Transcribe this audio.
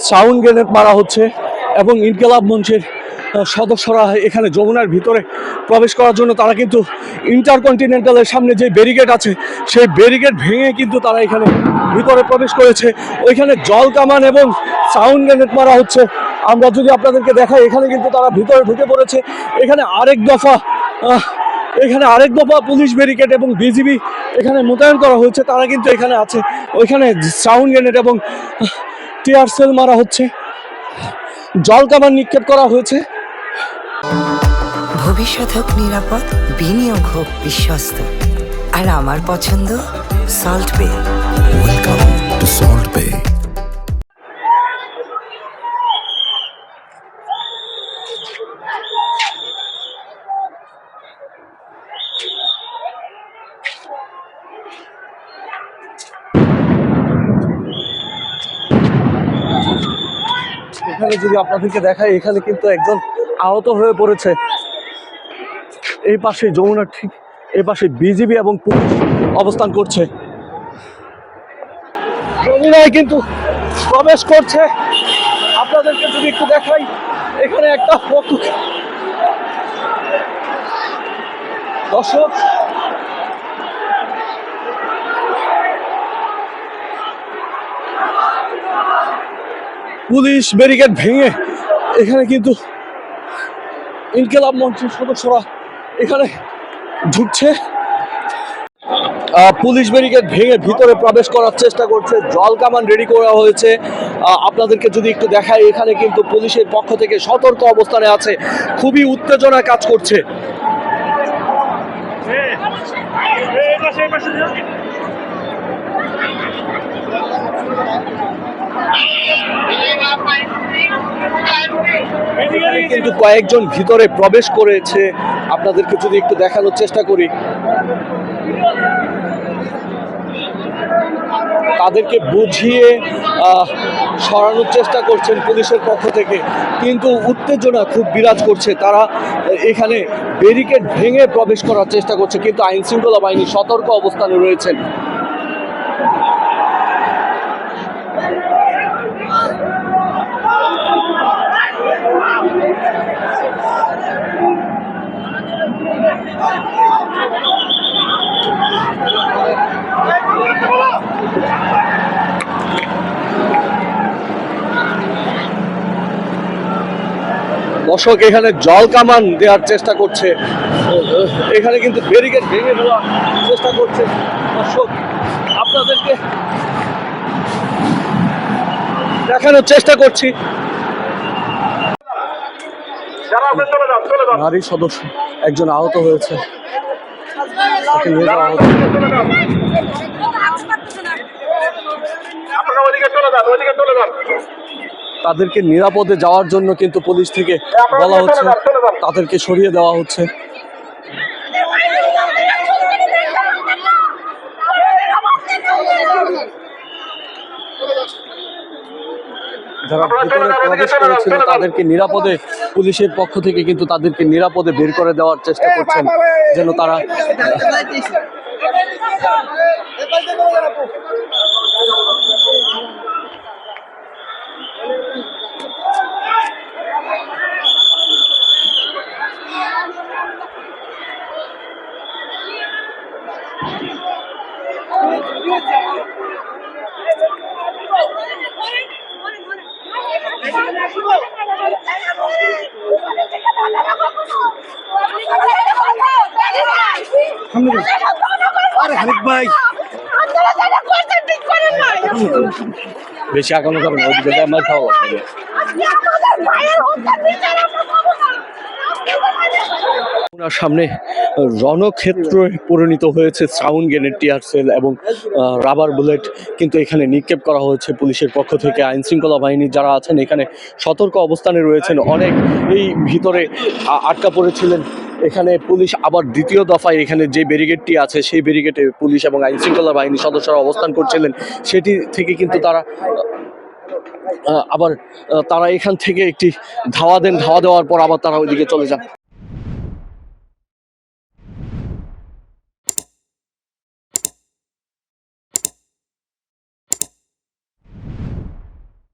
Sound grenade মারা হচ্ছে এবং ইনকিলাব মঞ্চের সদস্যরা এখানে যমুনার ভিতরে প্রবেশ করার জন্য তারা কিন্তু ইন্টারকন্টিনেন্টালের সামনে যে ব্যারিকেড আছে সেই ব্যারিকেড ভেঙে কিন্তু তারা এখানে ভিতরে প্রবেশ করেছে। ওইখানে জল কামান এবং সাউন্ড গ্রেনেড মারা হচ্ছে। আমরা যদি আপনাদেরকে দেখাই এখানে কিন্তু তারা ভিতরে ঢুকে পড়েছে। এখানে আরেক দফা পুলিশ ব্যারিকেড এবং বিজিবি এখানে মোতায়েন করা হয়েছে, তারা কিন্তু এখানে আছে। ওইখানে সাউন্ড গ্রেনেড এবং টিয়ার সেল মারা হচ্ছে, জল কামান নিক্ষেপ করা হয়েছে। ভবিষ্যৎ হোক নিরাপদ, বিনিয়োগ হোক বিশ্বস্ত, আর আমার পছন্দ সল্ট বে। ওয়েলকাম টু সল্ট বে। এখানে যদি আপনাদেরকে দেখাই এখানে কিন্তু একজন আহত হয়ে পড়েছে। এই পাশে যমুনার ঠিক এই পাশে বিজিবি এবং পুলিশ অবস্থান করছে। যমুনায় কিন্তু প্রবেশ করছে। আপনাদেরকে যদি একটু দেখাই এখানে একটা দর্শক পুলিশ ব্যারিকেড ভেঙে এখানে কিন্তু ইনকিলাব মঞ্চের সদস্যরা এখানে ঢুকছে। পুলিশ ব্যারিকেড ভেঙে ভিতরে প্রবেশ করার চেষ্টা করছে, জল কামান রেডি করা হয়েছে। আপনাদেরকে যদি একটু দেখাই এখানে কিন্তু পুলিশের পক্ষ থেকে সতর্ক অবস্থানে আছে, খুবই উত্তেজনা কাজ করছে। কিন্তু কয়েকজন ভিতরে প্রবেশ করেছে, আপনাদেরকে যদি একটু দেখানোর চেষ্টা করি। তাদেরকে বুঝিয়ে সরানোর চেষ্টা করছেন পুলিশের পক্ষ থেকে, কিন্তু উত্তেজনা খুব বিরাজ করছে। তারা এখানে ব্যারিকেড ভেঙে প্রবেশ করার চেষ্টা করছে, কিন্তু আইন শৃঙ্খলা বাহিনী সতর্ক অবস্থানে রয়েছেন। দর্শক এখানে জল কামান দেওয়ার চেষ্টা করছে, এখানে কিন্তু ব্যারিকেড ভেঙে দেওয়ার চেষ্টা করছে। দর্শক আপনাদেরকে দেখানোর চেষ্টা করছি। নারী সদস্য একজন আহত হয়েছে, তাকে নিয়ে যাওয়া হচ্ছে। তাদেরকে নিরাপদে যাওয়ার জন্য কিন্তু পুলিশ থেকে বলা হচ্ছে, তাদেরকে সরিয়ে দেওয়া হচ্ছে। যারা ভিতরে প্রবেশ করেছিল তাদেরকে নিরাপদে পুলিশের পক্ষ থেকে কিন্তু তাদেরকে নিরাপদে বের করে দেওয়ার চেষ্টা করছেন, যেন তারা বেশি আগানো যাবে না, ওইদিকে আমার খাওয়া লাগবে। সামনে রণক্ষেত্রে পরিণত হয়েছে সাউন্ড গ্রেনেড, টিয়ার সেল এবং রাবার বুলেট কিন্তু এখানে নিক্ষেপ করা হয়েছে পুলিশের পক্ষ থেকে। আইন শৃঙ্খলা বাহিনী যারা আছেন এখানে সতর্ক অবস্থানে রয়েছেন, অনেক এই ভিতরে আটকা পড়েছিলেন। এখানে পুলিশ আবার দ্বিতীয় দফায় এখানে যে ব্যারিকেডটি আছে সেই ব্যারিকেডে পুলিশ এবং আইন শৃঙ্খলা বাহিনী সদস্যরা অবস্থান করছিলেন, সেটি থেকে কিন্তু তারা আবার এখান থেকে একটি ধাওয়া দেওয়ার পর আবার তারা ওইদিকে চলে যান।